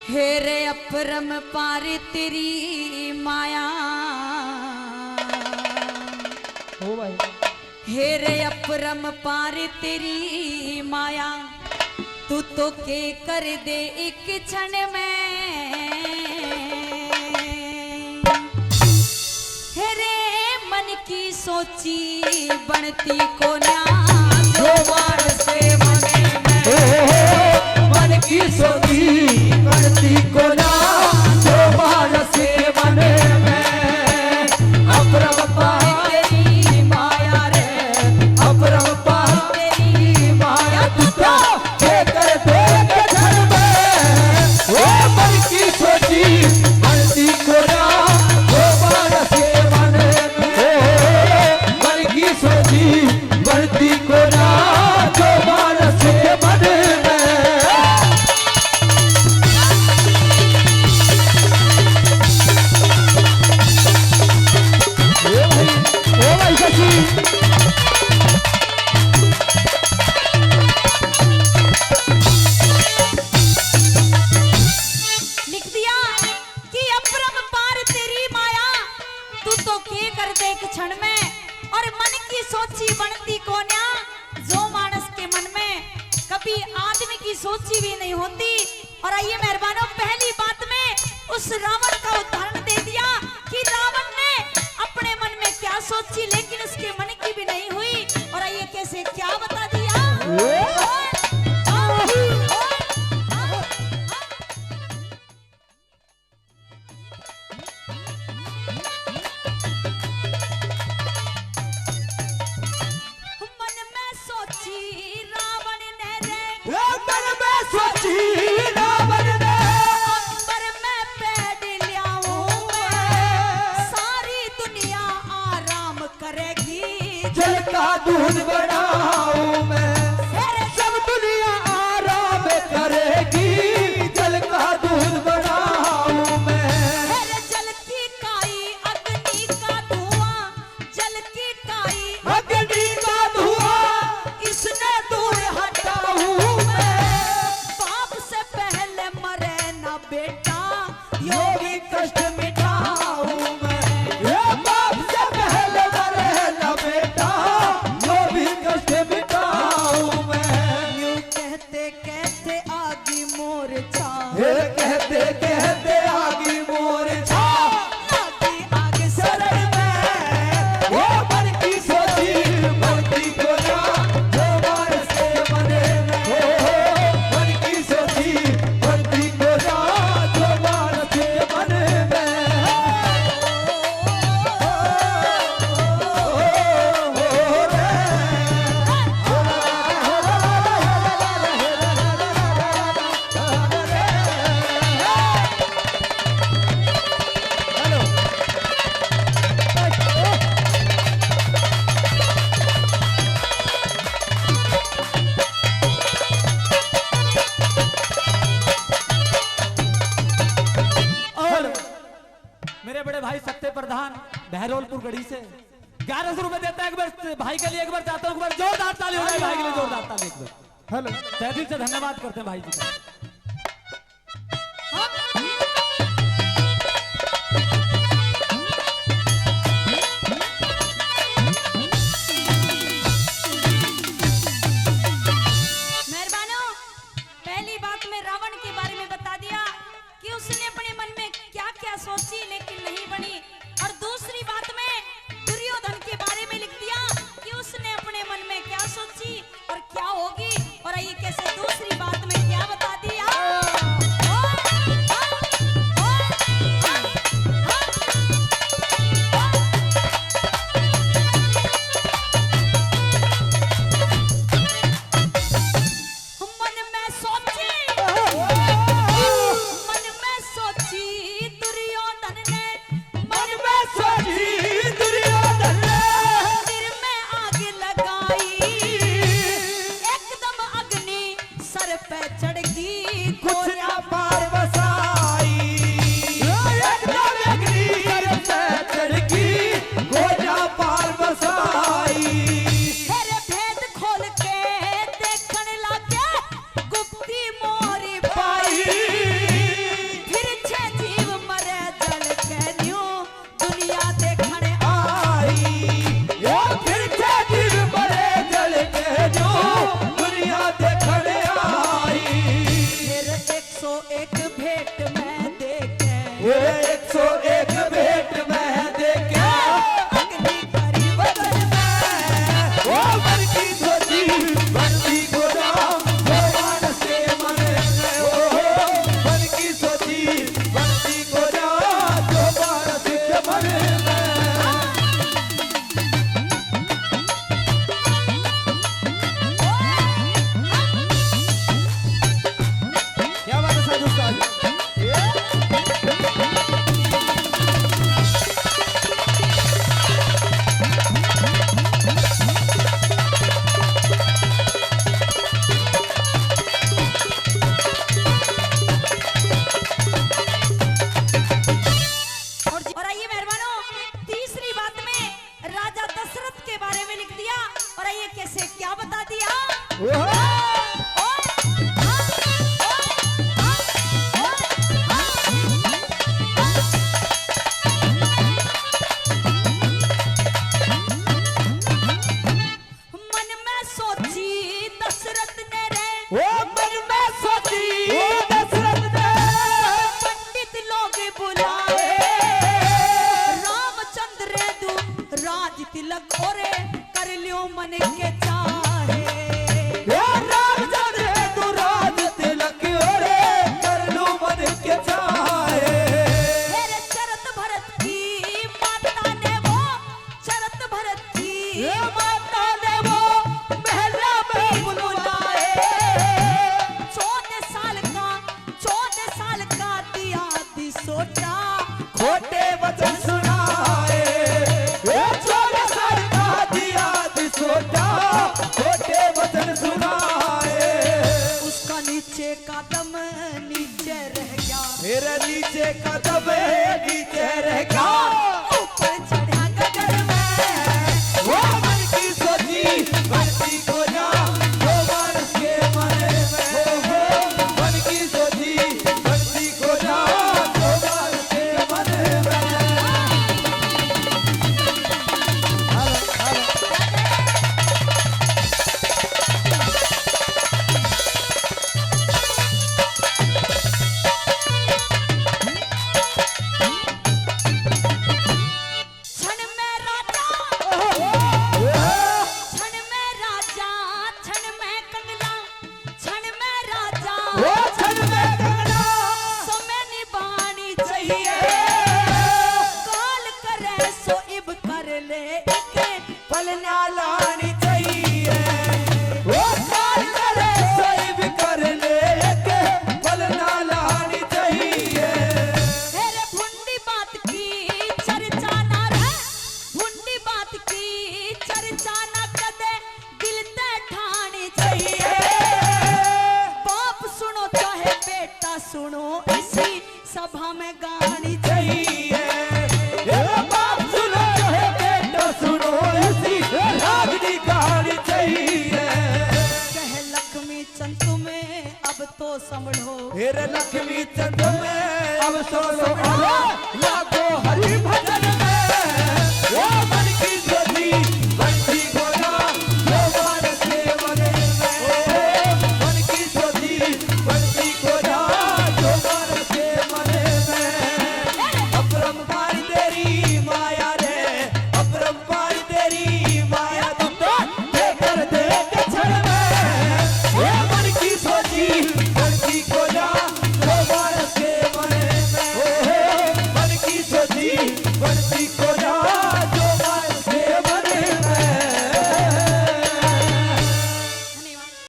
हेरे अपरम पार तेरी माया हो भाई। हेरे अपरम पार तेरी माया तू तो के कर दे एक क्षण में। हेरे मन की सोची बनती को न्या जो मान से मने में मन की सोची बनती को ना जो मान से मने में। अपरम पार तेरी माया रे, अपरम पार तेरी माया तू तो के कर दे के क्षण में। ओ मन की सोची बनती को ना जो मान से मने में। मन की सोची बनती को ना जो मान से मने में। लिख दिया कि अपरम पार तेरी माया तू तो के कर दे एक क्षण में। और मन की सोची बनती कोन्या जो मानस के मन में कभी आदमी की सोची भी नहीं होती। और आइए मेहरबानों पहली बात में उस रावण का उदाहरण दे दिया कि रावण ने अपने मन में क्या सोची लेकिन उसके मन की भी नहीं हुई। और आइए कैसे क्या बता दिया। मन में सोची रावण ने रे मन में सोची रावण ने अंबर में पैर लियाऊं मैं सारी दुनिया आराम करेगी जल का दूध बनाऊं मैं। सब दुनिया आराम करेगी जल का दूध बनाऊं मैं। मेरे जल की काई अग्नि का धुआं जल की काई अग्नि का धुआं इसने दूर हटाऊं मैं। बाप से पहले मरे ना बेटा यो भी कष्ट मिटाऊं मैं। ये बाप से पहले मरे न बेटा यो भी कष्ट मिटाऊं मैं। यूं कहते कहते आगे मोर छा हे कहते कहते आगे मोर छा आगे आगे शरण में। वो मन की सोची बनती को ना जो मान से मने में। हो मन की सोची बनती को ना जो मान से मने में। और मेरे बड़े भाई सत्य प्रधान बहरोलपुर गढ़ी से 1100 रुपए देता है। एक बार भाई के लिए एक बार चाहता हूँ, एक बार जोरदार ताली हो जाए भाई के लिए, जोरदार ताली एक बार। हेलो तहे दिल से धन्यवाद करते हैं भाई जी का। मेहरबानों पहली बात में रावण के बारे में बता दिया कि उसने अपने मन में क्या क्या सोची लेकिन नहीं बनी। और दूसरी बात में दुर्योधन के बारे में लिख दिया कि उसने अपने मन में क्या सोची और क्या होगी। और आइए कैसे दूसरी बात में क्या बता दिया। मन में सोची मन में सोची दुर्योधन ने मन 101 भेंट में देखे अग्नि करी बदन में ओ मन की सोची बनती को नाम जो मानस के मन में ओ मन की सोची बनती को नाम जो मानस के मन में। क्या बात है साधु साहब? और आइए मेहरबानों, तीसरी बात में राजा दशरथ के बारे में लिख दिया। और आइए कैसे क्या बता दिया। मन में सोची दशरथ ने रे ओ मन में सोची दशरथ ने पंडित लोग बुलाए रामचंद्र दू राज तिलक ओरे कर लियो मन के चाहे। रामचंद्र तू राज तिलक ओरे कर लूं मन के चाहे। मेरे चरत भरत की माता ने वो चरत भरत की माता ने वो महला में बुलाए 14 साल का दिया दी सोचा खोटे वचन सुनाए 14 साल का दिया दी सोचा खोटे वचन सुनाए। उसका नीचे का दम नीचे रह गया मेरे नीचे कदम नीचे रह गया ऊपर चढ़ा गगन में वो मन की सोची बनती को ना जो मानस के मन में हो मन की सोची बनती को ना जो मानस के मन में। क्षण में राजा क्षण में राजा क्षण में कंगला क्षण में राजा वो क्षण में कंगना समय निभानी चाहिए काल करे सो इब कर ले एक पलना लानी चाहिए वो काल करे सोई भी कर ले के पलना लानी चाहिए। तेरे भुंडी बात की चर्चा ना रहे भुंडी बात की चर्चा ना कदे दिल ते ठानी चाहिए। बाप सुनो चाहे बेटा सुनो इसी सभा में गानी चाहिए ये बाप सुनो चाहे बेटा सुनो ऐसी रागनी कहानी चाहिए। कह लक्ष्मी चंद तुम्हें अब तो संभलो फिर लक्ष्मी चंद में अब सो लागो हरि भजन